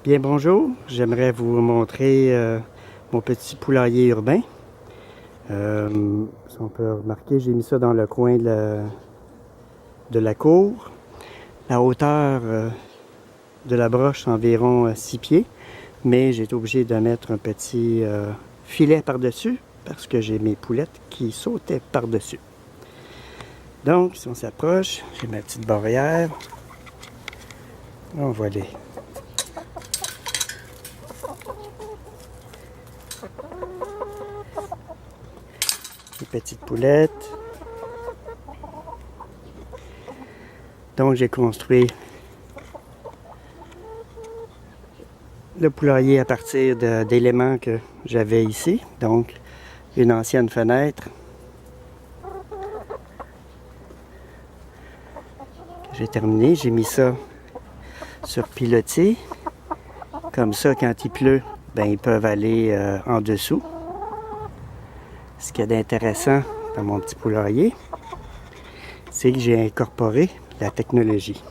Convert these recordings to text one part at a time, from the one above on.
Bien bonjour, j'aimerais vous montrer mon petit poulailler urbain. Si on peut remarquer, j'ai mis ça dans le coin de la cour. La hauteur de la broche environ 6 pieds, mais j'ai été obligé de mettre un petit filet par-dessus parce que j'ai mes poulettes qui sautaient par-dessus. Donc, si on s'approche, j'ai ma petite barrière. On voit les petites poulettes. Donc j'ai construit le poulailler à partir d'éléments que j'avais ici. Donc une ancienne fenêtre que j'ai terminée. J'ai mis ça sur pilotis. Comme ça, quand il pleut, ben, ils peuvent aller en dessous. Ce qu'il y a d'intéressant dans mon petit poulailler, c'est que j'ai incorporé la technologie.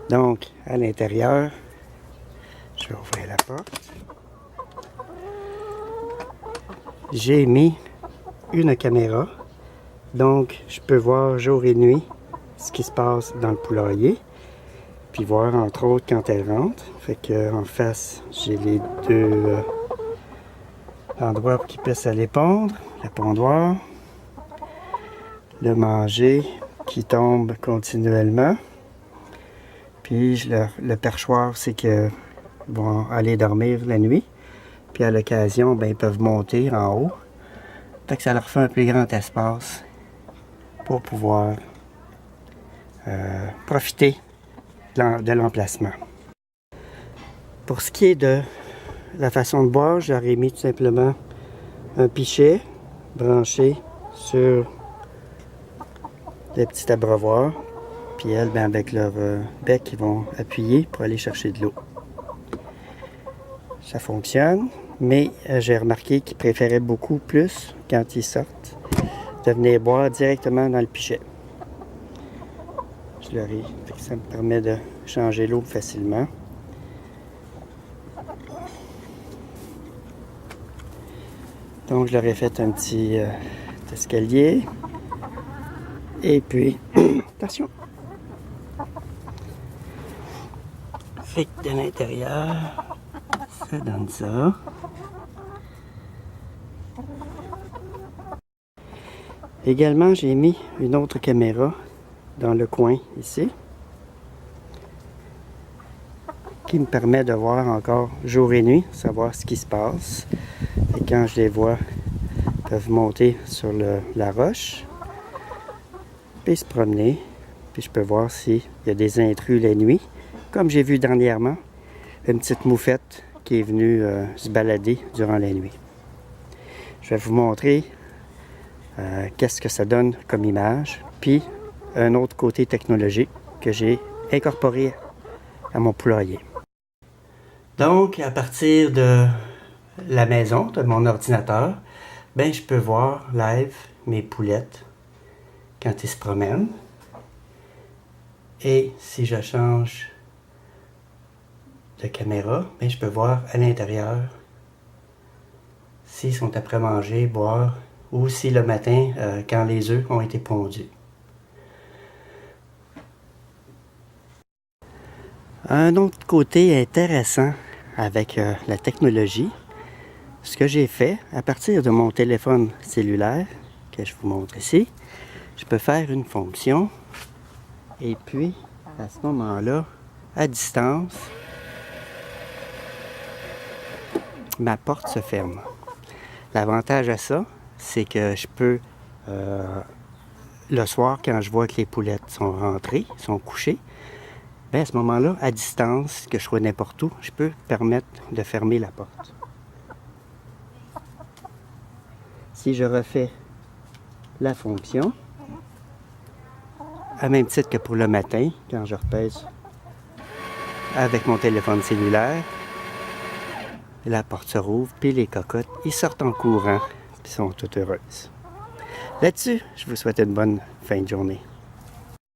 Donc, à l'intérieur, je vais ouvrir la porte. J'ai mis une caméra. Donc, je peux voir jour et nuit ce qui se passe dans le poulailler. Puis voir, entre autres, quand elle rentre. Fait qu'en face, j'ai les deux endroits pour qu'ils puissent aller pondre. Le pondoir. Le manger qui tombe continuellement. Puis le perchoir, c'est qu'ils vont aller dormir la nuit. Puis à l'occasion, ben, ils peuvent monter en haut. Fait que ça leur fait un plus grand espace pour pouvoir profiter de l'emplacement. Pour ce qui est de la façon de boire, j'aurais mis tout simplement un pichet branché sur des petits abreuvoirs. Puis elles, ben, avec leur bec, ils vont appuyer pour aller chercher de l'eau. Ça fonctionne, mais j'ai remarqué qu'ils préféraient beaucoup plus, quand ils sortent, de venir boire directement dans le pichet. Je leur ai... Ça me permet de changer l'eau facilement. Donc je leur ai fait un petit escalier. Et puis, attention! Fait que de l'intérieur, ça donne ça. Également, j'ai mis une autre caméra dans le coin ici, qui me permet de voir encore jour et nuit, savoir ce qui se passe. Et quand je les vois, ils peuvent monter sur la roche, puis se promener, puis je peux voir s'il y a des intrus la nuit. Comme j'ai vu dernièrement, une petite moufette qui est venue se balader durant la nuit. Je vais vous montrer qu'est-ce que ça donne comme image, puis un autre côté technologique que j'ai incorporé à mon poulailler. Donc, à partir de la maison, de mon ordinateur, ben, je peux voir live mes poulettes quand ils se promènent. Et si je change de caméra, ben, je peux voir à l'intérieur s'ils sont après manger, boire, ou si le matin, quand les œufs ont été pondus. Un autre côté intéressant avec la technologie, ce que j'ai fait à partir de mon téléphone cellulaire, que je vous montre ici, je peux faire une fonction et puis à ce moment-là, à distance, ma porte se ferme. L'avantage à ça, c'est que je peux, le soir, quand je vois que les poulettes sont rentrées, sont couchées, bien à ce moment-là, à distance, que je sois n'importe où, je peux permettre de fermer la porte. Si je refais la fonction, à même titre que pour le matin, quand je repèse avec mon téléphone cellulaire, la porte se rouvre, puis les cocottes, ils sortent en courant, puis sont toutes heureuses. Là-dessus, je vous souhaite une bonne fin de journée.